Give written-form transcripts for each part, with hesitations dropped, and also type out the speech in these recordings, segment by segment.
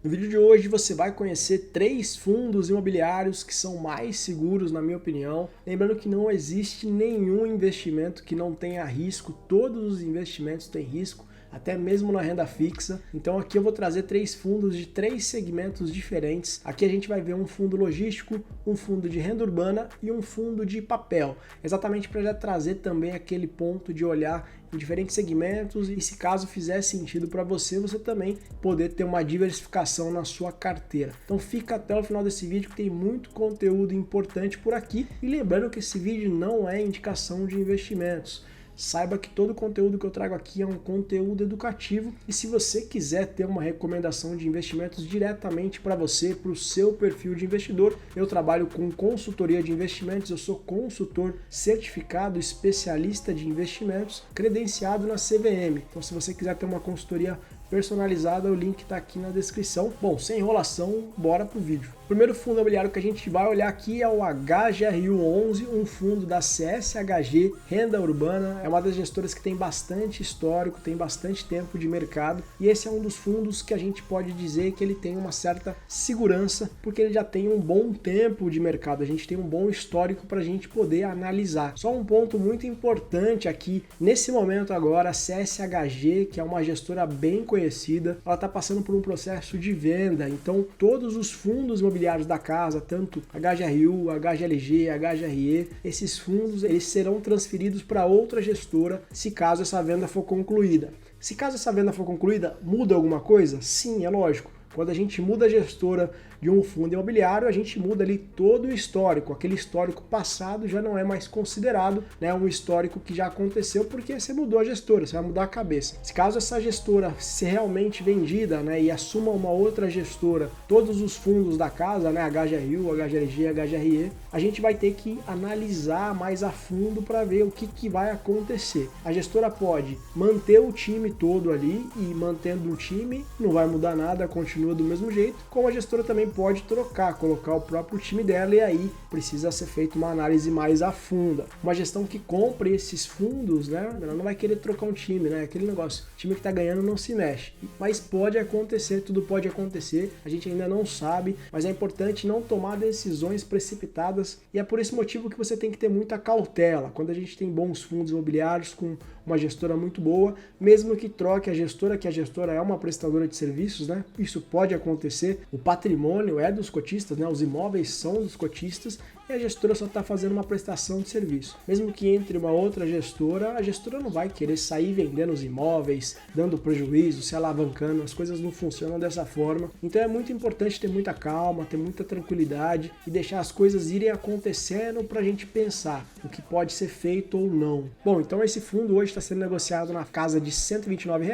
No vídeo de hoje você vai conhecer 3 fundos imobiliários que são mais seguros, na minha opinião. Lembrando que não existe nenhum investimento que não tenha risco, todos os investimentos têm risco, até mesmo na renda fixa. Então aqui eu vou trazer 3 fundos de 3 segmentos diferentes. Aqui a gente vai ver um fundo logístico, um fundo de renda urbana e um fundo de papel, exatamente para já trazer também aquele ponto de olhar em diferentes segmentos e, se caso fizer sentido para você, você também poder ter uma diversificação na sua carteira. Então fica até o final desse vídeo que tem muito conteúdo importante por aqui. E lembrando que esse vídeo não é indicação de investimentos. Saiba que todo o conteúdo que eu trago aqui é um conteúdo educativo e se você quiser ter uma recomendação de investimentos diretamente para você, para o seu perfil de investidor, eu trabalho com consultoria de investimentos, eu sou consultor certificado, especialista de investimentos, credenciado na CVM. Então se você quiser ter uma consultoria personalizada, o link está aqui na descrição. Bom, sem enrolação, bora pro vídeo. O primeiro fundo imobiliário que a gente vai olhar aqui é o HGRU11, um fundo da CSHG Renda Urbana. É uma das gestoras que tem bastante histórico, tem bastante tempo de mercado e esse é um dos fundos que a gente pode dizer que ele tem uma certa segurança porque ele já tem um bom tempo de mercado, a gente tem um bom histórico para a gente poder analisar. Só um ponto muito importante aqui, nesse momento agora, a CSHG, que é uma gestora bem conhecida, ela está passando por um processo de venda, então todos os fundos imobiliários da casa, tanto HGRU, HGLG, HGRE, esses fundos eles serão transferidos para outra gestora se caso essa venda for concluída. Se caso essa venda for concluída, muda alguma coisa? Sim, é lógico. Quando a gente muda a gestora de um fundo imobiliário, a gente muda ali todo o histórico. Aquele histórico passado já não é mais considerado, né, um histórico que já aconteceu porque você mudou a gestora, você vai mudar a cabeça. Se caso essa gestora se realmente vendida, né, e assuma uma outra gestora, todos os fundos da casa, né, HGRU, HGLG, HGRE, a gente vai ter que analisar mais a fundo para ver o que vai acontecer. A gestora pode manter o time todo ali e mantendo o time não vai mudar nada, continua do mesmo jeito, como a gestora também pode trocar, colocar o próprio time dela e aí precisa ser feita uma análise mais a funda. Uma gestão que compre esses fundos, né, ela não vai querer trocar um time, né, aquele negócio, o time que tá ganhando não se mexe. Mas pode acontecer, tudo pode acontecer, a gente ainda não sabe, mas é importante não tomar decisões precipitadas e é por esse motivo que você tem que ter muita cautela. Quando a gente tem bons fundos imobiliários com uma gestora muito boa, mesmo que troque a gestora, que a gestora é uma prestadora de serviços, né, isso pode acontecer, o patrimônio é dos cotistas, né? Os imóveis são dos cotistas e a gestora só está fazendo uma prestação de serviço. Mesmo que entre uma outra gestora, a gestora não vai querer sair vendendo os imóveis, dando prejuízo, se alavancando, as coisas não funcionam dessa forma. Então é muito importante ter muita calma, ter muita tranquilidade e deixar as coisas irem acontecendo para a gente pensar o que pode ser feito ou não. Bom, então esse fundo hoje está sendo negociado na casa de R$ 129.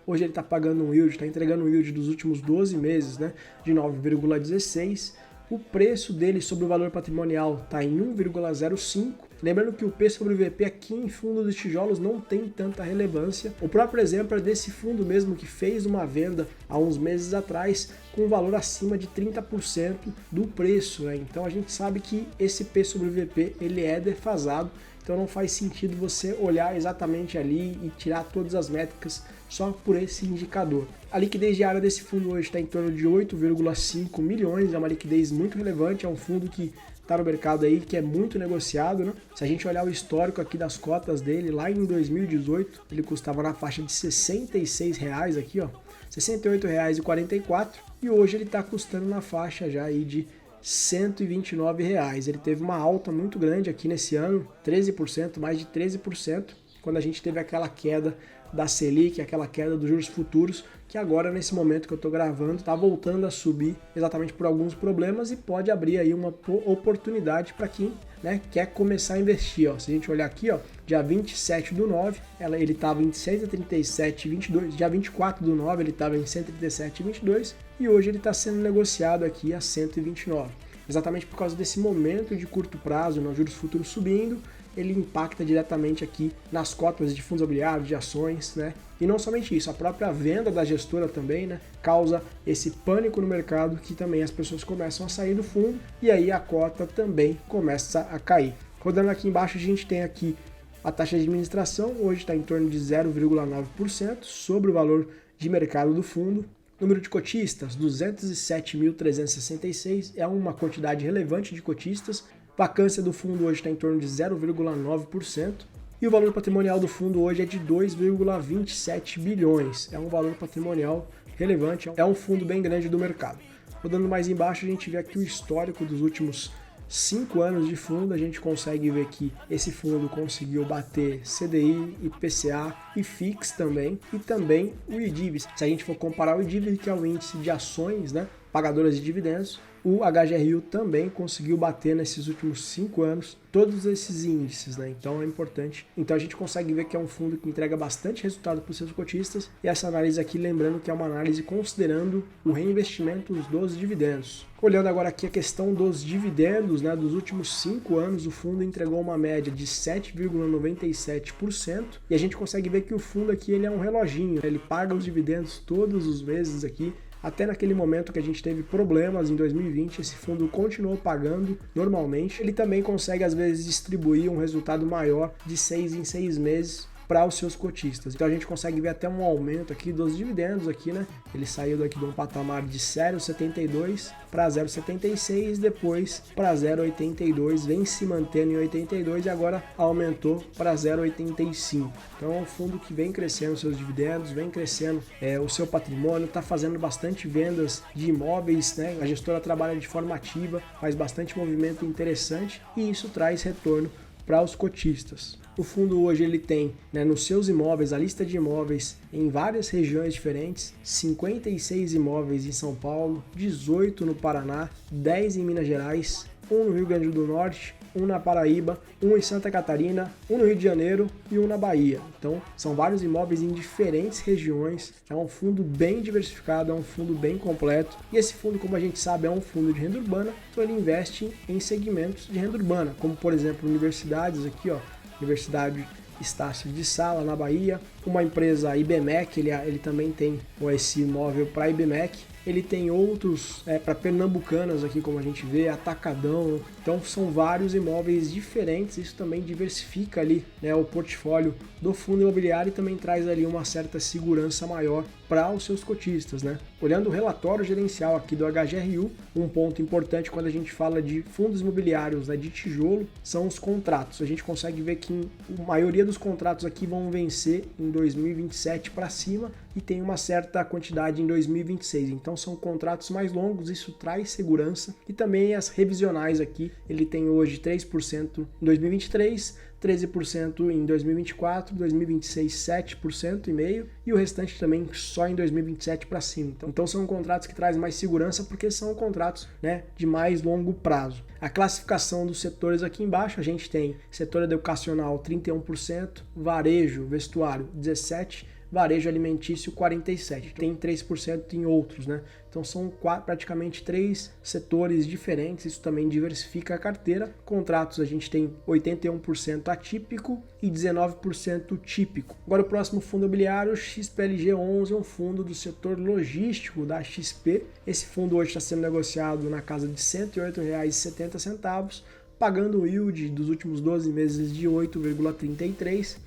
Hoje ele está pagando um yield, está entregando um yield dos últimos 12 meses, né, de 9,16. O preço dele sobre o valor patrimonial está em 1,05. Lembrando que o P sobre o VP aqui em fundo dos tijolos não tem tanta relevância. O próprio exemplo é desse fundo mesmo que fez uma venda há uns meses atrás com um valor acima de 30% do preço, né? Então a gente sabe que esse P sobre o VP ele é defasado. Então não faz sentido você olhar exatamente ali e tirar todas as métricas só por esse indicador. A liquidez diária desse fundo hoje está em torno de 8,5 milhões, é uma liquidez muito relevante, é um fundo que está no mercado aí, que é muito negociado, né? Se a gente olhar o histórico aqui das cotas dele, lá em 2018, ele custava na faixa de R$ 66 aqui, ó, R$ 68,44 e hoje ele está custando na faixa já aí de R$ 129. Ele teve uma alta muito grande aqui nesse ano, 13%, mais de 13%, quando a gente teve aquela queda da Selic, aquela queda dos juros futuros, que agora nesse momento que eu estou gravando está voltando a subir exatamente por alguns problemas e pode abrir aí uma oportunidade para quem, né, quer começar a investir. Ó. Se a gente olhar aqui, ó, dia 27/9, ele estava em 137,22, dia 24/9 ele estava em 137,22 e hoje ele está sendo negociado aqui a 129. Exatamente por causa desse momento de curto prazo, né, juros futuros subindo, ele impacta diretamente aqui nas cotas de fundos imobiliários, de ações, né? E não somente isso, a própria venda da gestora também, né, causa esse pânico no mercado que também as pessoas começam a sair do fundo e aí a cota também começa a cair. Rodando aqui embaixo a gente tem aqui a taxa de administração, hoje está em torno de 0,9% sobre o valor de mercado do fundo. Número de cotistas, 207.366, é uma quantidade relevante de cotistas. Vacância do fundo hoje está em torno de 0,9%. E o valor patrimonial do fundo hoje é de 2,27 bilhões. É um valor patrimonial relevante, é um fundo bem grande do mercado. Rodando mais embaixo, a gente vê aqui o histórico dos últimos 5 anos de fundo. A gente consegue ver que esse fundo conseguiu bater CDI, IPCA e FIX também, e também o IDIV. Se a gente for comparar o IDIV, que é o índice de ações, né, pagadoras de dividendos, o HGRU também conseguiu bater nesses últimos 5 anos todos esses índices, né? Então é importante. Então a gente consegue ver que é um fundo que entrega bastante resultado para os seus cotistas. E essa análise aqui, lembrando que é uma análise considerando o reinvestimento dos dividendos. Olhando agora aqui a questão dos dividendos, né? Dos últimos 5 anos, o fundo entregou uma média de 7,97%. E a gente consegue ver que o fundo aqui ele é um reloginho, né? Ele paga os dividendos todos os meses aqui. Até naquele momento que a gente teve problemas em 2020, esse fundo continuou pagando normalmente. Ele também consegue, às vezes, distribuir um resultado maior de 6 em 6 meses para os seus cotistas. Então a gente consegue ver até um aumento aqui dos dividendos aqui, né? Ele saiu daqui de um patamar de 0,72 para 0,76, depois para 0,82, vem se mantendo em 82 e agora aumentou para 0,85. Então é um fundo que vem crescendo seus dividendos, vem crescendo o seu patrimônio, está fazendo bastante vendas de imóveis, né? A gestora trabalha de forma ativa, faz bastante movimento interessante e isso traz retorno para os cotistas. O fundo hoje ele tem, né, nos seus imóveis, a lista de imóveis em várias regiões diferentes, 56 imóveis em São Paulo, 18 no Paraná, 10 em Minas Gerais, 1 no Rio Grande do Norte, 1 na Paraíba, 1 em Santa Catarina, 1 no Rio de Janeiro e 1 na Bahia. Então, são vários imóveis em diferentes regiões. É um fundo bem diversificado, é um fundo bem completo. E esse fundo, como a gente sabe, é um fundo de renda urbana, então ele investe em segmentos de renda urbana, como por exemplo, universidades aqui, ó, Universidade Estácio de Sala, na Bahia, uma empresa IBMEC, ele também tem esse imóvel para IBMEC, ele tem outros para Pernambucanas aqui, como a gente vê, Atacadão, então são vários imóveis diferentes, isso também diversifica ali, né, o portfólio do fundo imobiliário e também traz ali uma certa segurança maior para os seus cotistas, né? Olhando o relatório gerencial aqui do HGRU, um ponto importante quando a gente fala de fundos imobiliários, né, de tijolo, são os contratos. A gente consegue ver que a maioria dos contratos aqui vão vencer em 2027 para cima e tem uma certa quantidade em 2026. Então são contratos mais longos, isso traz segurança. E também as revisionais aqui, ele tem hoje 3% em 2023, 13% em 2024, 2026 7,5% e o restante também só em 2027 para cima. Então são contratos que trazem mais segurança porque são contratos, né, de mais longo prazo. A classificação dos setores aqui embaixo, a gente tem setor educacional 31%, varejo, vestuário 17%, varejo alimentício 47%, tem 3% em outros, né? Então são praticamente 3 setores diferentes, isso também diversifica a carteira. Contratos a gente tem 81% atípico e 19% típico. Agora o próximo fundo imobiliário, XPLG11, é um fundo do setor logístico da XP. Esse fundo hoje está sendo negociado na casa de R$ 108,70, pagando o yield dos últimos 12 meses de 8,33%.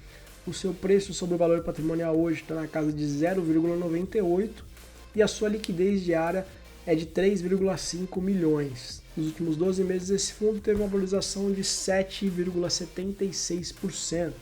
O seu preço sobre o valor patrimonial hoje está na casa de 0,98 e a sua liquidez diária é de 3,5 milhões. Nos últimos 12 meses, esse fundo teve uma valorização de 7,76%.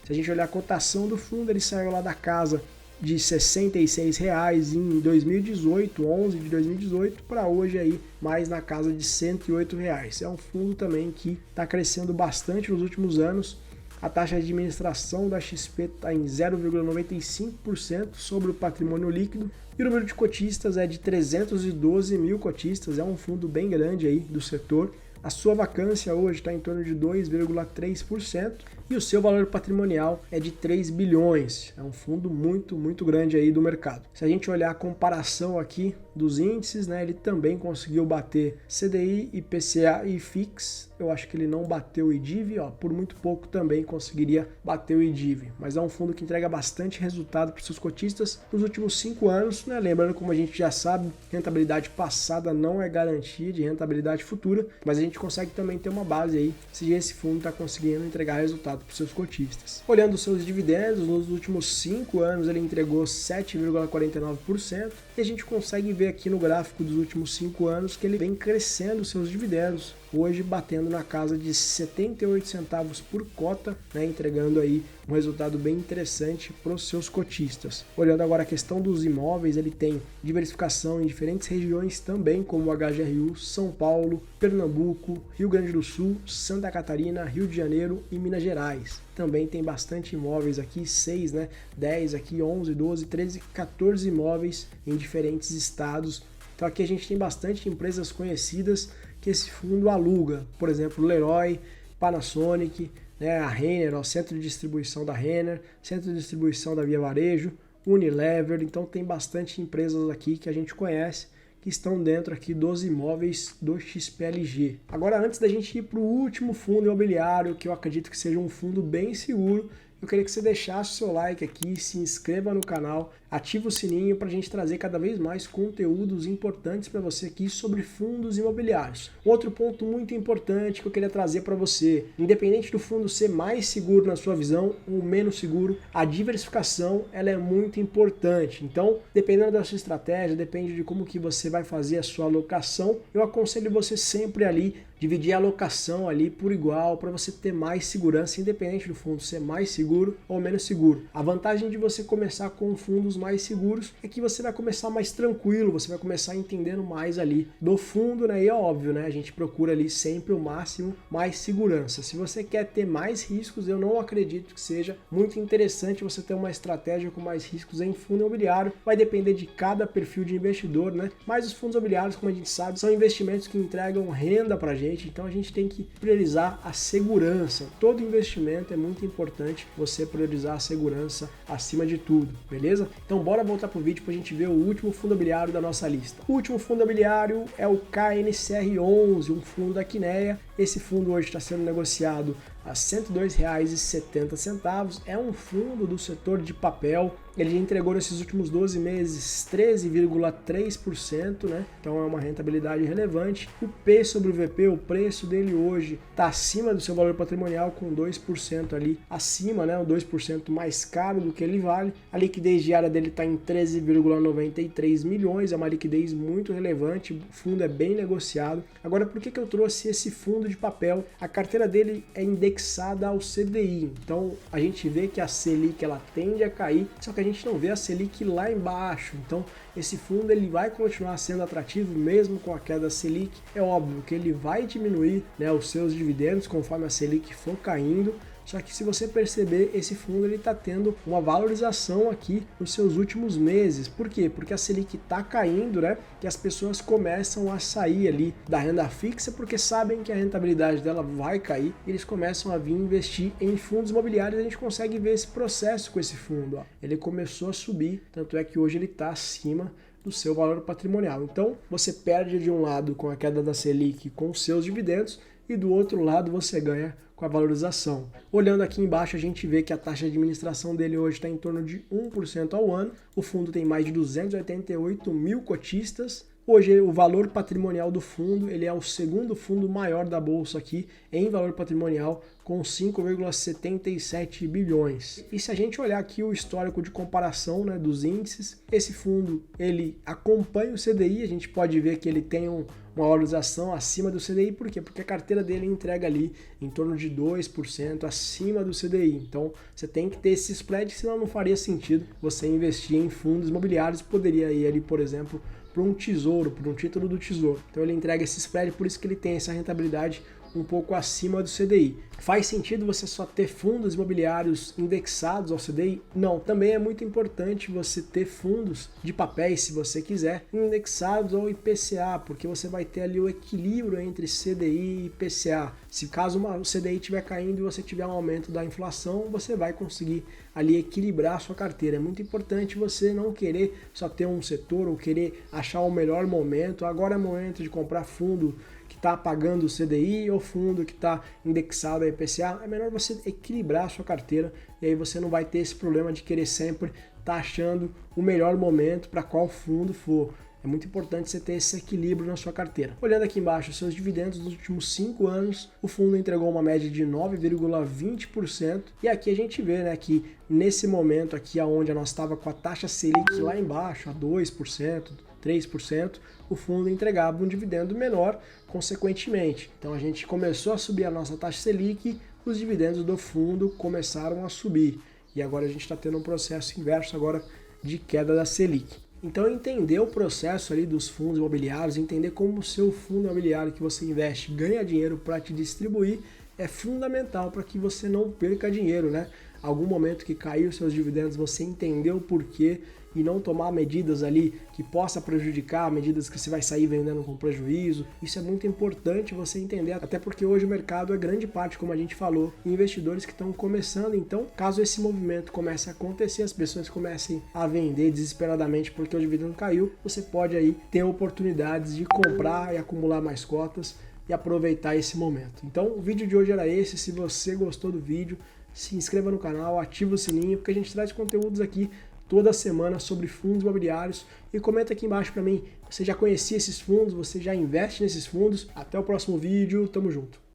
Se a gente olhar a cotação do fundo, ele saiu lá da casa de R$ 66,00 em 2018, 11 de 2018, para hoje aí mais na casa de R$ 108,00. É um fundo também que está crescendo bastante nos últimos anos. A taxa de administração da XP está em 0,95% sobre o patrimônio líquido e o número de cotistas é de 312 mil cotistas, é um fundo bem grande aí do setor. A sua vacância hoje está em torno de 2,3% e o seu valor patrimonial é de 3 bilhões. É um fundo muito grande aí do mercado. Se a gente olhar a comparação aqui dos índices, né, ele também conseguiu bater CDI, IPCA e FIX. Eu acho que ele não bateu o IDIV, por muito pouco também conseguiria bater o IDIV. Mas é um fundo que entrega bastante resultado para os seus cotistas nos últimos 5 anos, né? Lembrando, como a gente já sabe, rentabilidade passada não é garantia de rentabilidade futura, mas a gente consegue também ter uma base aí se esse fundo está conseguindo entregar resultado para os seus cotistas. Olhando os seus dividendos, nos últimos 5 anos ele entregou 7,49%, E a gente consegue ver aqui no gráfico dos últimos 5 anos que ele vem crescendo seus dividendos, hoje batendo na casa de 78 centavos por cota, né, entregando aí um resultado bem interessante para os seus cotistas. Olhando agora a questão dos imóveis, ele tem diversificação em diferentes regiões também, como o HGRU, São Paulo, Pernambuco, Rio Grande do Sul, Santa Catarina, Rio de Janeiro e Minas Gerais. Também tem bastante imóveis aqui, 6, né, 10 aqui, 11, 12, 13, 14 imóveis em diferentes estados. Então aqui a gente tem bastante empresas conhecidas que esse fundo aluga, por exemplo, Leroy, Panasonic, né, a Renner, o centro de distribuição da Renner, centro de distribuição da Via Varejo, Unilever. Então tem bastante empresas aqui que a gente conhece que estão dentro aqui dos imóveis do XPLG. Agora, antes da gente ir para o último fundo imobiliário, que eu acredito que seja um fundo bem seguro, eu queria que você deixasse o seu like aqui, se inscreva no canal, ativa o sininho para a gente trazer cada vez mais conteúdos importantes para você aqui sobre fundos imobiliários. Outro ponto muito importante que eu queria trazer para você, independente do fundo ser mais seguro na sua visão ou menos seguro, a diversificação ela é muito importante. Então, dependendo da sua estratégia, depende de como que você vai fazer a sua alocação, eu aconselho você sempre ali dividir a alocação ali por igual para você ter mais segurança, independente do fundo ser mais seguro ou menos seguro. A vantagem de você começar com fundos mais seguros é que você vai começar mais tranquilo, você vai começar entendendo mais ali do fundo, né? E é óbvio, né? A gente procura ali sempre o máximo mais segurança. Se você quer ter mais riscos, eu não acredito que seja muito interessante você ter uma estratégia com mais riscos em fundo imobiliário. Vai depender de cada perfil de investidor, né? Mas os fundos imobiliários, como a gente sabe, são investimentos que entregam renda para a gente. Então a gente tem que priorizar a segurança. Todo investimento é muito importante você priorizar a segurança acima de tudo, beleza? Então bora voltar pro vídeo para a gente ver o último fundo imobiliário da nossa lista. O último fundo imobiliário é o KNCR11, um fundo da Quineia. Esse fundo hoje está sendo negociado a R$ 102,70. É um fundo do setor de papel. Ele entregou nesses últimos 12 meses 13,3%, né? Então é uma rentabilidade relevante. O P sobre o VP, o preço dele hoje está acima do seu valor patrimonial, com 2% ali acima, né? O 2% mais caro do que ele vale. A liquidez diária dele está em 13,93 milhões, é uma liquidez muito relevante. O fundo é bem negociado. Agora, por que eu trouxe esse fundo de papel? A carteira dele é indexada ao CDI. Então a gente vê que a Selic ela tende a cair, só que a gente não vê a Selic lá embaixo. Então esse fundo ele vai continuar sendo atrativo mesmo com a queda da Selic. É óbvio que ele vai diminuir, né, os seus dividendos conforme a Selic for caindo. Só que se você perceber, esse fundo ele está tendo uma valorização aqui nos seus últimos meses. Por quê? Porque a Selic está caindo, né? Que as pessoas começam a sair ali da renda fixa porque sabem que a rentabilidade dela vai cair. E eles começam a vir investir em fundos imobiliários. A gente consegue ver esse processo com esse fundo. Ó. Ele começou a subir, tanto é que hoje ele está acima do seu valor patrimonial. Então, você perde de um lado com a queda da Selic com os seus dividendos e do outro lado você ganha com a valorização. Olhando aqui embaixo, a gente vê que a taxa de administração dele hoje está em torno de 1% ao ano. O fundo tem mais de 288 mil cotistas. Hoje, o valor patrimonial do fundo, ele é o segundo fundo maior da bolsa aqui em valor patrimonial, com 5,77 bilhões. E se a gente olhar aqui o histórico de comparação, né, dos índices, esse fundo ele acompanha o CDI, a gente pode ver que ele tem uma valorização acima do CDI, por quê? Porque a carteira dele entrega ali em torno de 2% acima do CDI. Então você tem que ter esse spread, senão não faria sentido você investir em fundos imobiliários, poderia ir ali, por exemplo, para um tesouro, para um título do tesouro. Então ele entrega esse spread, por isso que ele tem essa rentabilidade um pouco acima do CDI. Faz sentido você só ter fundos imobiliários indexados ao CDI? Não, também é muito importante você ter fundos de papéis, se você quiser, indexados ao IPCA, porque você vai ter ali o equilíbrio entre CDI e IPCA. Se caso o CDI estiver caindo e você tiver um aumento da inflação, você vai conseguir ali equilibrar a sua carteira. É muito importante você não querer só ter um setor ou querer achar o melhor momento. Agora é o momento de comprar fundo que está pagando o CDI ou fundo que está indexado a IPCA. É melhor você equilibrar a sua carteira e aí você não vai ter esse problema de querer sempre estar achando o melhor momento para qual fundo for. É muito importante você ter esse equilíbrio na sua carteira. Olhando aqui embaixo os seus dividendos nos últimos 5 anos, o fundo entregou uma média de 9,20%. E aqui a gente vê, né, que nesse momento aqui onde nós estava com a taxa Selic lá embaixo, a 2%, 3%, o fundo entregava um dividendo menor, consequentemente. Então a gente começou a subir a nossa taxa Selic, os dividendos do fundo começaram a subir. E agora a gente está tendo um processo inverso agora de queda da Selic. Então entender o processo ali dos fundos imobiliários, entender como o seu fundo imobiliário que você investe ganha dinheiro para te distribuir, é fundamental para que você não perca dinheiro, né? Algum momento que caiu seus dividendos, você entender o porquê e não tomar medidas ali que possa prejudicar, medidas que você vai sair vendendo com prejuízo. Isso é muito importante você entender, até porque hoje o mercado é grande parte, como a gente falou, investidores que estão começando. Então, caso esse movimento comece a acontecer, as pessoas comecem a vender desesperadamente porque o dividendo caiu, você pode aí ter oportunidades de comprar e acumular mais cotas e aproveitar esse momento. Então, o vídeo de hoje era esse. Se você gostou do vídeo, se inscreva no canal, ative o sininho, porque a gente traz conteúdos aqui toda semana sobre fundos imobiliários. E comenta aqui embaixo para mim, você já conhecia esses fundos, você já investe nesses fundos? Até o próximo vídeo, tamo junto!